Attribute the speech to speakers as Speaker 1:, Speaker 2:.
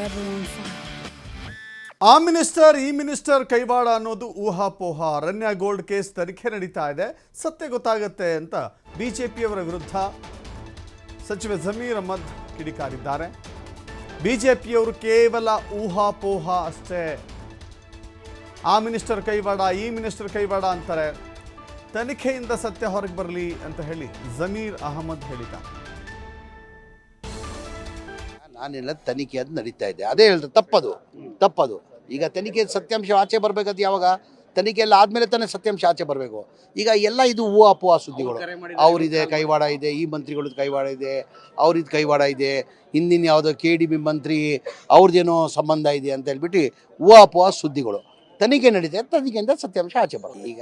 Speaker 1: everyone fine.
Speaker 2: ಆ minister ಈ minister ಕೈವಾಡ ಅನ್ನೋದು ಊಹಾಪೋಹ. ರನ್ಯಾ ಗೋಲ್ಡ್ ಕೇಸ್ ತನಿಖೆ ನಡೀತಾ ಇದೆ, ಸತ್ಯ ಗೊತ್ತಾಗತ್ತೆ ಅಂತ ಬಿಜೆಪಿಯವರ ವಿರುದ್ಧ ಸಚಿವ ಜಮೀರ್ ಅಹ್ಮದ್ ಕಿಡಿಕಾರಿದ್ದಾರೆ. ಬಿಜೆಪಿಯವರು ಕೇವಲ ಊಹಾಪೋಹ ಅಷ್ಟೇ, ಆ ಮಿನಿಸ್ಟರ್ ಕೈವಾಡ ಈ ಮಿನಿಸ್ಟರ್ ಕೈವಾಡ ಅಂತಾರೆ, ತನಿಖೆಯಿಂದ ಸತ್ಯ ಹೊರಗೆ ಬರಲಿ ಅಂತ ಹೇಳಿ ಜಮೀರ್ ಅಹ್ಮದ್ ಹೇಳಿದ್ದಾರೆ.
Speaker 3: ನಾನೆಲ್ಲ ತನಿಖೆ ಅದು ನಡೀತಾ ಇದೆ, ಅದೇ ಹೇಳಿದ್ರೆ ತಪ್ಪದು. ಈಗ ತನಿಖೆ ಸತ್ಯಾಂಶ ಆಚೆ ಬರಬೇಕದು ಯಾವಾಗ? ತನಿಖೆ ಎಲ್ಲ ಆದಮೇಲೆ ತಾನೇ ಸತ್ಯಾಂಶ ಆಚೆ ಬರಬೇಕು. ಈಗ ಎಲ್ಲ ಇದು ಊಹಾಪೋಹ ಸುದ್ದಿಗಳು. ಅವರಿದೆ ಕೈವಾಡ ಇದೆ, ಈ ಮಂತ್ರಿಗಳದ್ದು ಕೈವಾಡ ಇದೆ, ಅವ್ರದ್ದು ಕೈವಾಡ ಇದೆ, ಹಿಂದಿನ ಯಾವುದೋ KDB ಮಂತ್ರಿ ಅವ್ರದ್ದೇನೋ ಸಂಬಂಧ ಇದೆ ಅಂತ ಹೇಳ್ಬಿಟ್ಟು ಊಹಾಪೋಹ ಸುದ್ದಿಗಳು. ತನಿಖೆ ನಡೀತಾ ಇದೆ, ತನಿಖೆಯಿಂದ ಸತ್ಯಾಂಶ ಆಚೆ ಬರುತ್ತೆ. ಈಗ